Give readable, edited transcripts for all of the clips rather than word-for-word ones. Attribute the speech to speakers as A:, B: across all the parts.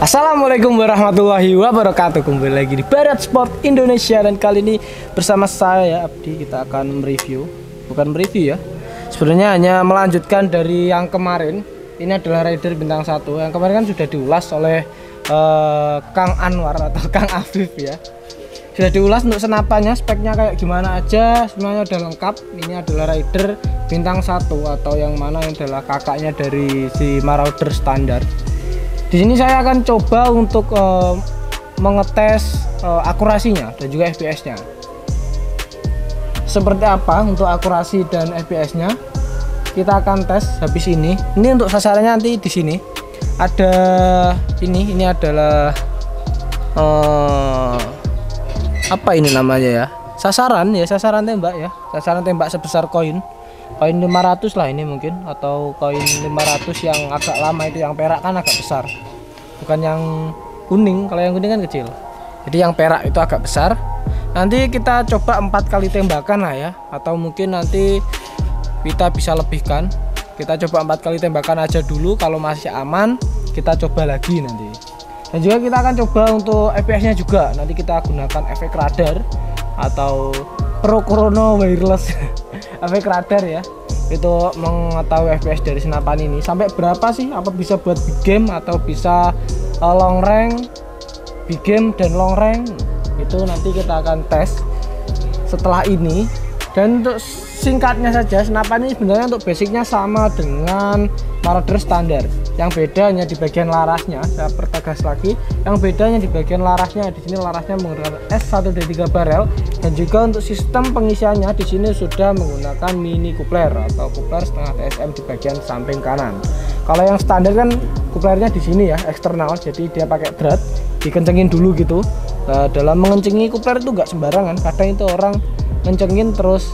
A: Assalamualaikum warahmatullahi wabarakatuh. Kembali lagi di Barat Sport Indonesia. Dan kali ini bersama saya Abdi, kita akan bukan mereview ya, sebenarnya hanya melanjutkan dari yang kemarin. Ini adalah Rider bintang 1. Yang kemarin kan sudah diulas oleh Kang Anwar atau Kang Afif ya. Sudah diulas untuk senapannya, speknya kayak gimana aja, semuanya udah lengkap. Ini adalah Rider bintang 1 atau yang mana yang adalah kakaknya dari si Marauder standar. Di sini saya akan coba untuk mengetes akurasinya dan juga FPS-nya. Seperti apa untuk akurasi dan FPS-nya? Kita akan tes habis ini. Ini untuk sasarannya nanti di sini. Ada ini adalah apa ini namanya ya? Sasaran tembak ya. Sasaran tembak sebesar koin 500 lah ini mungkin, atau koin 500 yang agak lama itu, yang perak kan agak besar, bukan yang kuning. Kalau yang kuning kan kecil, jadi yang perak itu agak besar. Nanti kita coba 4 kali tembakan lah ya, atau mungkin nanti kita bisa lebihkan. Kita coba 4 kali tembakan aja dulu, kalau masih aman kita coba lagi nanti. Dan juga kita akan coba untuk FPS nya juga, nanti kita gunakan efek radar atau Pro Chrono Wireless efek radar ya, itu mengetahui FPS dari senapan ini sampai berapa sih, apa bisa buat big game atau bisa long range, big game dan long range. Itu nanti kita akan tes setelah ini. Dan untuk singkatnya saja, senapan ini sebenarnya untuk basicnya sama dengan Marauder standar. Yang beda hanya di bagian larasnya. Saya pertegas lagi, yang bedanya di bagian larasnya. Di sini larasnya menggunakan S1D3 barrel, dan juga untuk sistem pengisiannya di sini sudah menggunakan mini coupler atau coupler setengah TSM di bagian samping kanan. Kalau yang standar kan couplernya di sini ya, eksternal, jadi dia pakai drat, dikencengin dulu gitu. Nah, dalam mengencengi coupler itu nggak sembarangan. Kadang itu orang ngencengin terus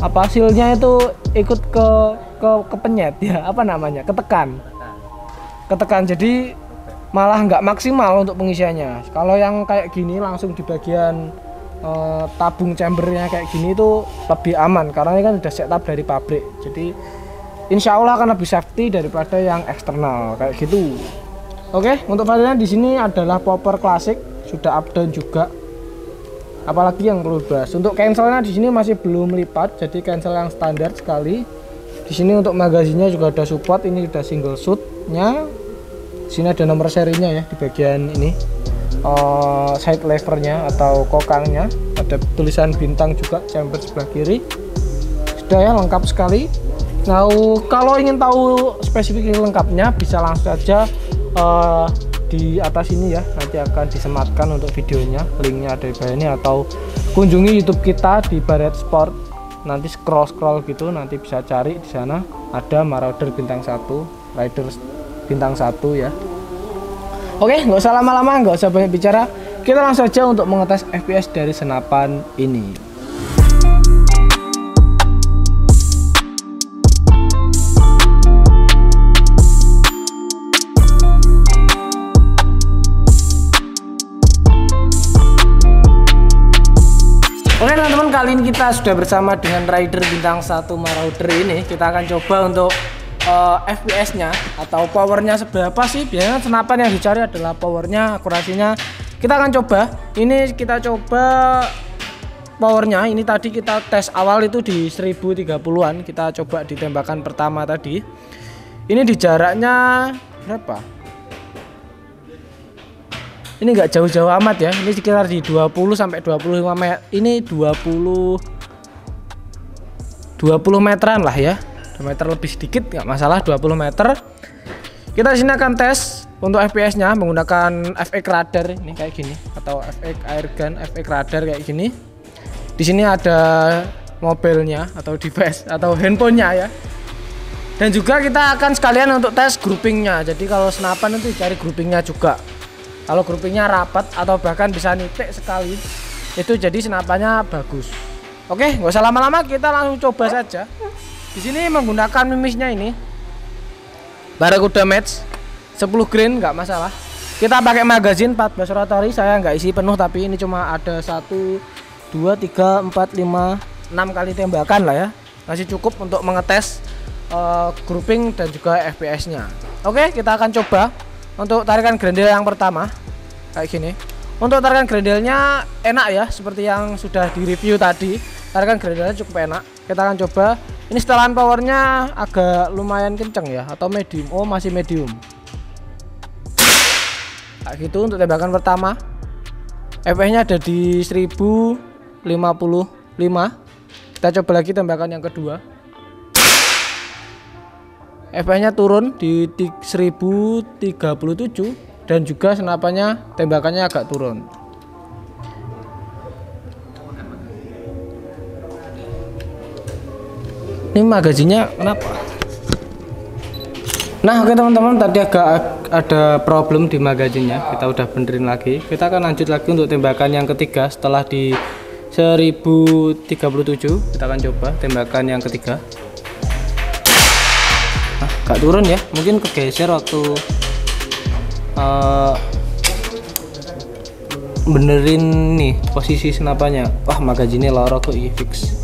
A: hasilnya itu ikut ke penyet ya, apa namanya, ketekan, jadi malah nggak maksimal untuk pengisiannya. Kalau yang kayak gini langsung di bagian tabung chambernya kayak gini itu lebih aman, karena ini kan udah setup dari pabrik, jadi insya Allah akan lebih safety daripada yang eksternal kayak gitu. Oke, untuk varian di sini adalah popper klasik, sudah up down juga. Apalagi yang perlu dibahas, untuk cancelnya di sini masih belum lipat, jadi cancel yang standar sekali. Di sini untuk magazinnya juga ada support, ini udah single shootnya. Di sini ada nomor serinya ya di bagian ini, side levernya atau kokangnya, ada tulisan bintang juga, chamber sebelah kiri. Sudah ya, lengkap sekali. Nah, kalau ingin tahu spesifikasi lengkapnya bisa langsung saja di atas ini ya, nanti akan disematkan untuk videonya, linknya ada di bawah ini, atau kunjungi YouTube kita di Barat Sport. Nanti scroll gitu, nanti bisa cari di sana ada Marauder bintang 1, Rider bintang 1 ya. Oke, nggak usah lama-lama, nggak usah banyak bicara, kita langsung saja untuk mengetes FPS dari senapan ini. Oke teman-teman, kali ini kita sudah bersama dengan Rider bintang 1 Marauder ini. Kita akan coba untuk FPS-nya atau powernya seberapa sih. Biasanya senapan yang dicari adalah powernya, akurasinya. Kita akan coba. Ini kita coba powernya. Ini tadi kita tes awal itu di 1030-an. Kita coba di tembakan pertama tadi. Ini di jaraknya berapa? Ini nggak jauh-jauh amat ya, ini sekitar di 20 sampai 25 meter. Ini 20 meteran lah ya, 2 meter lebih sedikit nggak masalah, 20 meter. Kita di sini akan tes untuk FPS-nya menggunakan FX radar ini kayak gini, atau FX airgun, FX radar kayak gini. Di sini ada mobilnya atau device atau handphonenya ya. Dan juga kita akan sekalian untuk tes groupingnya. Jadi kalau senapan itu cari groupingnya juga. Kalau groupingnya rapat atau bahkan bisa nitik sekali, itu jadi senapannya bagus. Oke, nggak usah lama-lama, kita langsung coba saja. Di sini menggunakan mimisnya ini Barakuda Match 10 grain, nggak masalah. Kita pakai magazin 14 rotary, saya nggak isi penuh, tapi ini cuma ada 1, 2, 3, 4, 5, 6 kali tembakan lah ya. Masih cukup untuk mengetes grouping dan juga FPS-nya. Oke, kita akan coba untuk tarikan grendel yang pertama kayak gini. Untuk tarikan grendelnya enak ya, seperti yang sudah di review tadi. Tarikan grendelnya cukup enak. Kita akan coba. Ini setelan powernya agak lumayan kenceng ya, atau medium. Oh, masih medium. Kayak gitu untuk tembakan pertama. Efeknya ada di 1055. Kita coba lagi tembakan yang kedua. Efeknya turun di 1037. Dan juga senapannya tembakannya agak turun. Ini magazinnya kenapa? Nah oke teman-teman, tadi agak ada problem di magazinnya. Kita udah benerin lagi. Kita akan lanjut lagi untuk tembakan yang ketiga. Setelah di 1037 kita akan coba tembakan yang ketiga. Nah, agak turun ya, mungkin kegeser waktu benerin nih posisi senapannya. Wah, magazinnya loro kok ini fix.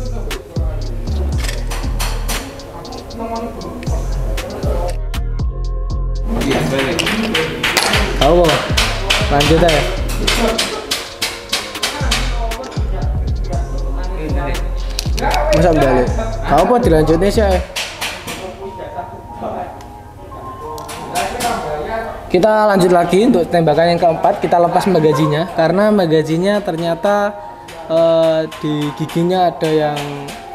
A: Tahu lanjut aja. Masa balik? Kau apa dilanjutnya sih? Kita lanjut lagi untuk tembakan yang keempat. Kita lepas magazinnya karena magazinnya ternyata di giginya ada yang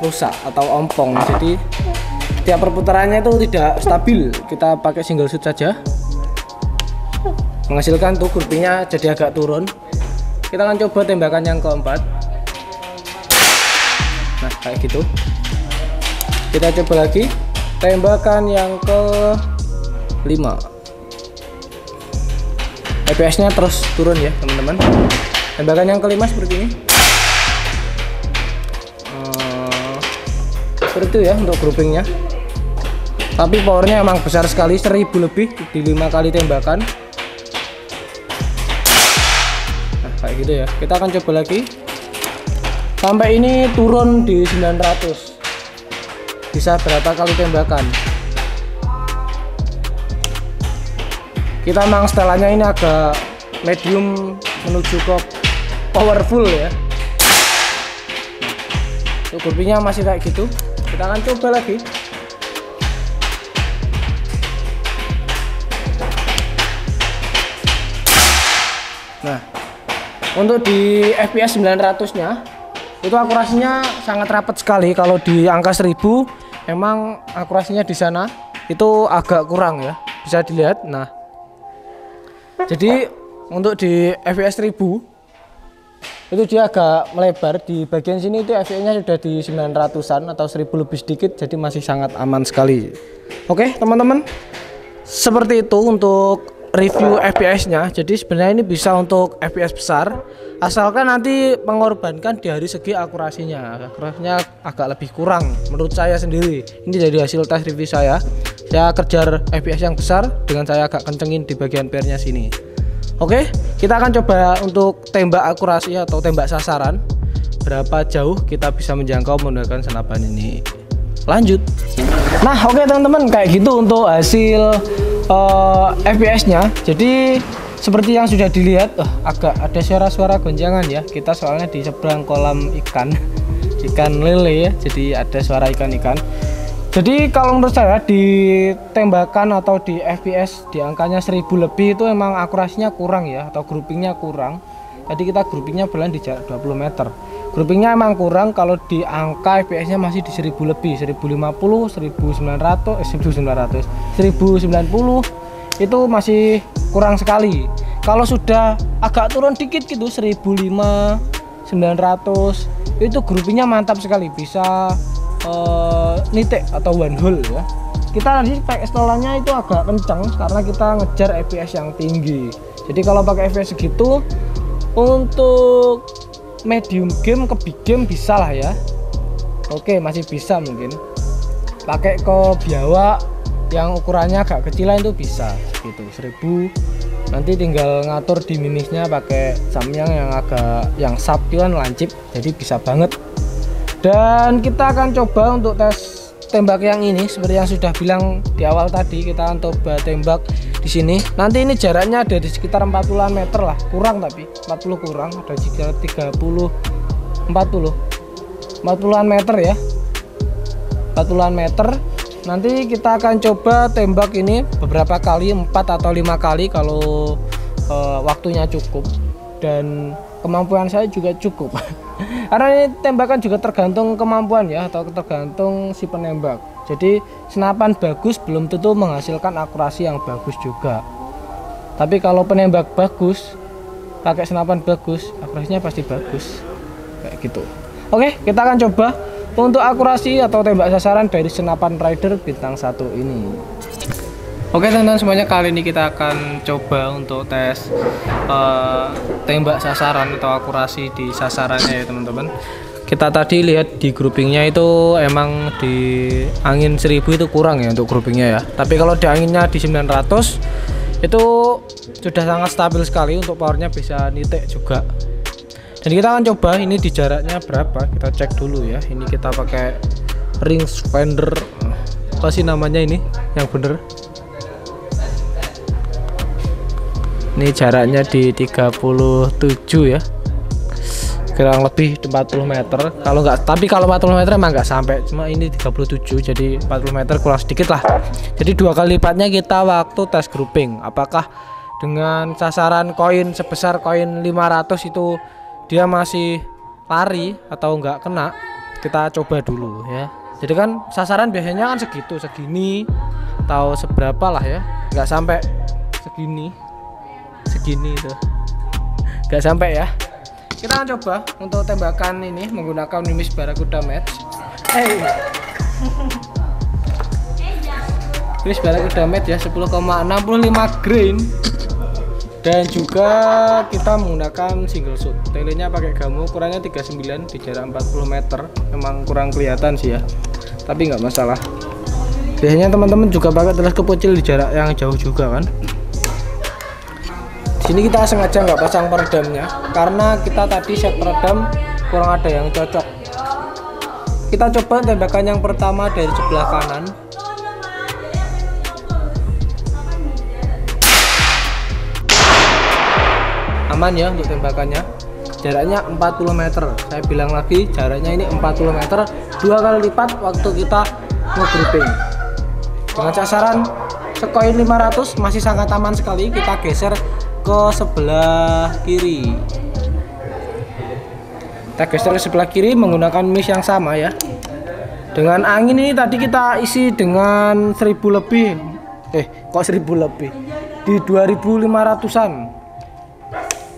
A: rusak atau ompong. Jadi tiap perputarannya itu tidak stabil. Kita pakai single shoot saja, menghasilkan tuh groupingnya jadi agak turun. Kita akan coba tembakan yang keempat. Nah kayak gitu. Kita coba lagi tembakan yang kelima. FPS nya terus turun ya teman-teman. Tembakan yang kelima seperti ini. Seperti itu ya untuk groupingnya. Tapi powernya emang besar sekali, 1000 lebih di 5 kali tembakan. Nah kayak gitu ya. Kita akan coba lagi. Sampai ini turun di 900. Bisa berapa kali tembakan? Kita memang setelannya ini agak medium menuju ke powerful ya. Untuk groupingnya masih kayak gitu. Kita akan coba lagi. Nah, untuk di FPS 900 nya itu akurasinya sangat rapat sekali. Kalau di angka 1000 emang akurasinya di sana itu agak kurang ya, bisa dilihat. Nah, jadi untuk di FPS 1000 itu dia agak melebar. Di bagian sini itu FPS nya sudah di 900an atau 1000 lebih sedikit, jadi masih sangat aman sekali. Oke teman-teman, seperti itu untuk review FPS nya. Jadi sebenarnya ini bisa untuk FPS besar, asalkan nanti mengorbankan dari segi akurasinya. Akurasinya agak lebih kurang menurut saya sendiri. Ini dari hasil tes review saya. Saya kejar FPS yang besar dengan saya agak kencengin di bagian pairnya sini. Oke, kita akan coba untuk tembak akurasi atau tembak sasaran. Berapa jauh kita bisa menjangkau menggunakan senapan ini. Lanjut. Nah oke teman-teman, kayak gitu untuk hasil FPS nya. Jadi seperti yang sudah dilihat, agak ada suara-suara gonjangan ya. Kita soalnya di seberang kolam ikan lele ya, jadi ada suara ikan-ikan. Jadi kalau menurut saya di tembakan atau di FPS di angkanya 1000 lebih itu emang akurasinya kurang ya, atau groupingnya kurang. Jadi kita groupingnya berlain di jarak 20 meter. Groupingnya emang kurang kalau di angka FPS nya masih di 1000 lebih, 1050, 1900, 1090 itu masih kurang sekali. Kalau sudah agak turun dikit gitu 1005, 900 itu groupingnya mantap sekali, bisa nitek atau one hole ya. Kita nanti pakai setelannya itu agak kencang karena kita ngejar FPS yang tinggi. Jadi kalau pakai FPS segitu untuk medium game ke big game bisa lah ya. Oke, masih bisa mungkin. Pakai ke biawak yang ukurannya agak kecilan itu bisa gitu 1000. Nanti tinggal ngatur di minusnya pakai Samyang yang agak yang sub kan lancip, jadi bisa banget. Dan kita akan coba untuk tes tembak yang ini seperti yang sudah bilang di awal tadi, kita akan coba tembak di sini. Nanti ini jaraknya ada di sekitar 40-an meter lah, kurang tapi 40 kurang, ada sekitar 40-an meter ya. 40-an meter. Nanti kita akan coba tembak ini beberapa kali, 4 atau 5 kali kalau waktunya cukup dan kemampuan saya juga cukup. Karena ini tembakan juga tergantung kemampuan ya, atau tergantung si penembak. Jadi senapan bagus belum tentu menghasilkan akurasi yang bagus juga. Tapi kalau penembak bagus, pakai senapan bagus, akurasinya pasti bagus. Kayak gitu. Oke, kita akan coba untuk akurasi atau tembak sasaran dari senapan Raider bintang 1 ini. Oke teman-teman semuanya, kali ini kita akan coba untuk tes tembak sasaran atau akurasi di sasarannya ya teman-teman. Kita tadi lihat di groupingnya itu emang di angin 1000 itu kurang ya untuk groupingnya ya. Tapi kalau di anginnya di 900 itu sudah sangat stabil sekali, untuk powernya bisa nitik juga. Dan kita akan coba ini di jaraknya berapa, kita cek dulu ya. Ini kita pakai rangefinder, apa sih namanya ini yang bener. Ini jaraknya di 37 ya, kurang lebih 40 meter. Kalau nggak, tapi kalau 40 meter emang nggak sampai, cuma ini 37, jadi 40 meter kurang sedikit lah. Jadi 2 kali lipatnya kita waktu tes grouping. Apakah dengan sasaran koin sebesar koin 500 itu dia masih lari atau nggak kena? Kita coba dulu ya. Jadi kan sasaran biasanya kan segitu, segini atau seberapa lah ya, nggak sampai segini tuh, nggak sampai ya. Kita akan coba untuk tembakan ini menggunakan Mimis Barakuda Match. Mimis Barakuda Match ya, 10,65 grain. Dan juga kita menggunakan single shot. Telenya pakai Gamo, ukurannya 39 di jarak 40 meter. Memang kurang kelihatan sih ya, tapi nggak masalah. Biasanya teman-teman juga pakai teleskop kecil di jarak yang jauh juga kan. Sini kita sengaja nggak pasang peredamnya karena kita tadi set peredam kurang ada yang cocok. Kita coba tembakan yang pertama dari sebelah kanan. Aman ya untuk tembakannya. Jaraknya 40 meter. Saya bilang lagi, jaraknya ini 40 meter, 2 kali lipat waktu kita nge-grouping. Dengan sasaran sekoin 500 masih sangat aman sekali. Kita geser ke sebelah kiri. Kita geser ke sebelah kiri menggunakan miss yang sama ya. Dengan angin ini tadi kita isi dengan 1000 lebih. Kok 1000 lebih? Di 2500-an.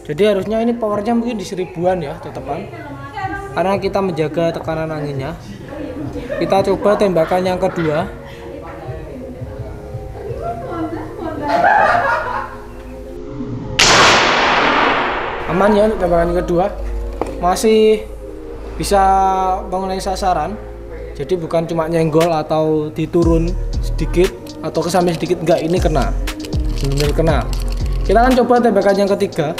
A: Jadi harusnya ini powernya mungkin di 1000-an ya tetepan. Karena kita menjaga tekanan anginnya. Kita coba tembakan yang kedua. Aman ya untuk tembakan kedua, masih bisa mengenai sasaran. Jadi bukan cuma nyenggol atau diturun sedikit atau ke samping sedikit, enggak, ini kena, benar kena. Kita akan coba tembakan yang ketiga.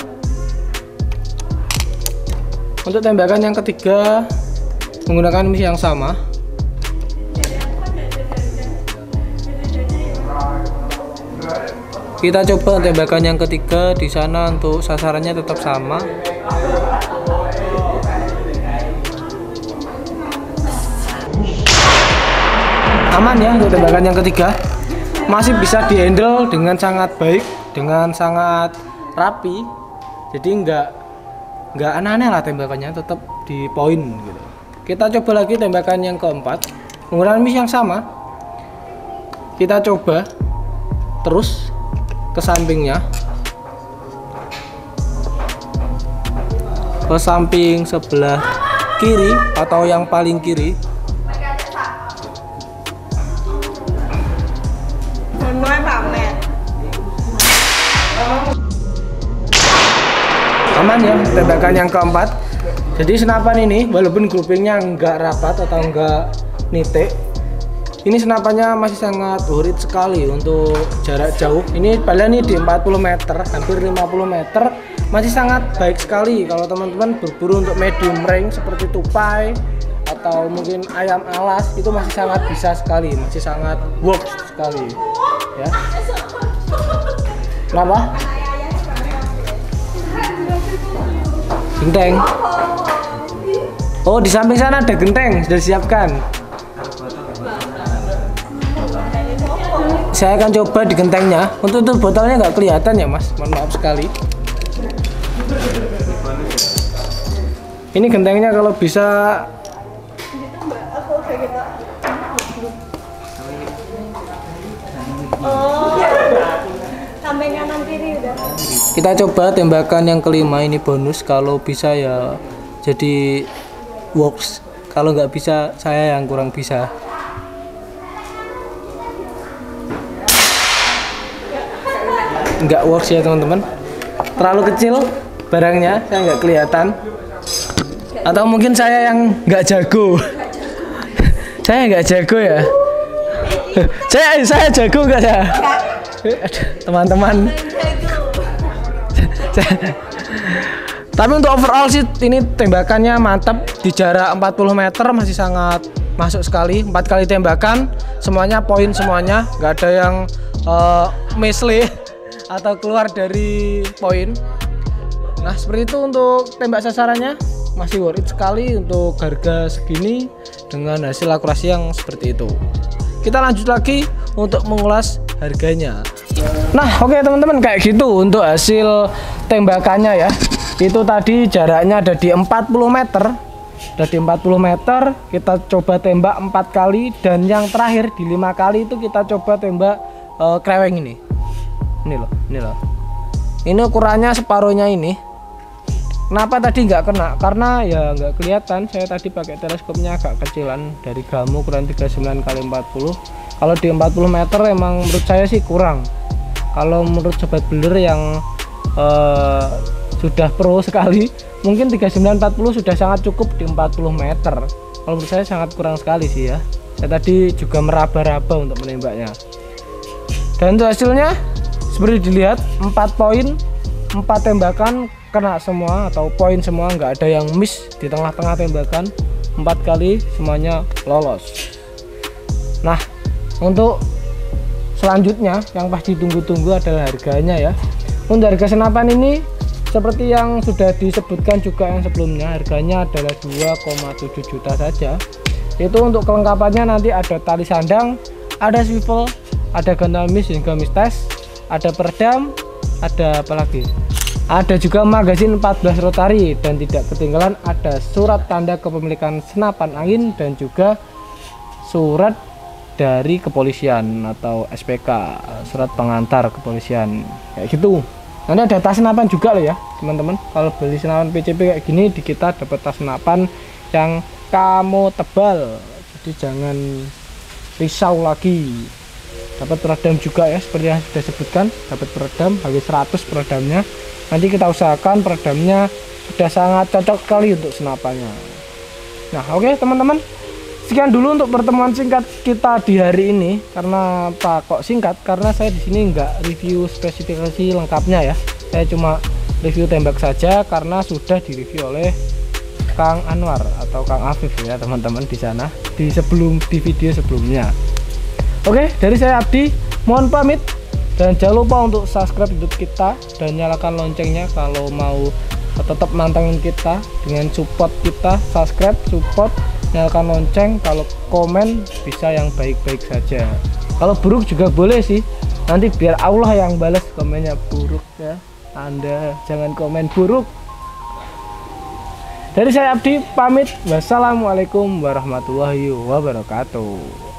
A: Untuk tembakan yang ketiga menggunakan miss yang sama. Kita coba tembakan yang ketiga di sana, untuk sasarannya tetap sama. Aman ya untuk tembakan yang ketiga. Masih bisa dihandle dengan sangat baik, dengan sangat rapi. Jadi nggak aneh-aneh lah tembakannya, tetap di poin gitu. Kita coba lagi tembakan yang keempat menggunakan miss yang sama. Kita coba terus ke sampingnya, ke samping sebelah kiri atau yang paling kiri. Aman ya tembakan yang keempat. Jadi senapan ini walaupun groupingnya nggak rapat atau nggak nitik, ini senapannya masih sangat worth sekali untuk jarak jauh. Ini padahal ini di 40 meter, hampir 50 meter, masih sangat baik sekali kalau teman-teman berburu untuk medium range seperti tupai atau mungkin ayam alas. Itu masih sangat bisa sekali, masih sangat works sekali ya. Kenapa? Genteng. Oh, di samping sana ada genteng sudah disiapkan. Saya akan coba di gentengnya. Untuk itu botolnya nggak kelihatan ya Mas, mohon maaf sekali. Ini gentengnya kalau bisa.
B: Sampai kanan kiri udah.
A: Kita coba tembakan yang kelima ini bonus, kalau bisa ya jadi works. Kalau nggak bisa saya yang kurang bisa. Nggak works ya teman-teman. Terlalu kecil barangnya, saya nggak kelihatan. Atau mungkin saya yang nggak jago. Saya nggak jago ya. Saya jago nggak ya? Teman-teman. Tapi untuk overall sih ini tembakannya mantap, di jarak 40 meter masih sangat masuk sekali. 4 kali tembakan semuanya poin, semuanya nggak ada yang misle atau keluar dari poin. Nah seperti itu untuk tembak sasarannya, masih worth it sekali untuk harga segini dengan hasil akurasi yang seperti itu. Kita lanjut lagi untuk mengulas harganya. Nah oke teman-teman, kayak gitu untuk hasil tembakannya ya. Itu tadi jaraknya ada di 40 meter. Ada di 40 meter, kita coba tembak 4 kali. Dan yang terakhir di 5 kali itu kita coba tembak kreweng ini. Ini loh. Ini ukurannya separuhnya ini. Kenapa tadi nggak kena? Karena ya nggak kelihatan. Saya tadi pakai teleskopnya agak kecilan, dari Gamu ukuran 39 x 40. Kalau di 40 meter emang menurut saya sih kurang. Kalau menurut sobat builder yang sudah pro sekali, mungkin 3940 sudah sangat cukup di 40 meter. Kalau menurut saya sangat kurang sekali sih ya. Saya tadi juga meraba-raba untuk menembaknya. Dan untuk hasilnya seperti dilihat, 4 poin, 4 tembakan kena semua atau poin semua, nggak ada yang miss di tengah-tengah tembakan. 4 kali semuanya lolos. Nah untuk selanjutnya yang pasti tunggu-tunggu adalah harganya ya. Untuk harga senapan ini seperti yang sudah disebutkan juga yang sebelumnya, harganya adalah 2,7 juta saja. Itu untuk kelengkapannya nanti ada tali sandang, ada swivel, ada gantal mis hingga mis tes, ada peredam, ada apa lagi? Ada juga magazin 14 rotari, dan tidak ketinggalan ada surat tanda kepemilikan senapan angin dan juga surat dari kepolisian atau SPK, surat pengantar kepolisian kayak gitu. Nanti ada tas senapan juga loh ya teman-teman. Kalau beli senapan PCP kayak gini di kita dapat tas senapan yang camo tebal, jadi jangan risau lagi. Dapat peredam juga ya, seperti yang sudah sebutkan, dapat peredam HW100 peredamnya. Nanti kita usahakan peredamnya sudah sangat cocok sekali untuk senapannya. Nah oke teman-teman, sekian dulu untuk pertemuan singkat kita di hari ini. Karena apa kok singkat? Karena saya di sini nggak review spesifikasi lengkapnya ya. Saya cuma review tembak saja karena sudah direview oleh Kang Anwar atau Kang Afif ya teman-teman di sana di video sebelumnya. Oke, dari saya Abdi, mohon pamit dan jangan lupa untuk subscribe YouTube kita dan nyalakan loncengnya kalau mau tetap mantengin kita dengan support kita. Subscribe, support, nyalakan lonceng. Kalau komen bisa yang baik-baik saja, kalau buruk juga boleh sih, nanti biar Allah yang balas komennya buruk ya. Anda jangan komen buruk. Dari saya Abdi pamit, wassalamualaikum warahmatullahi wabarakatuh.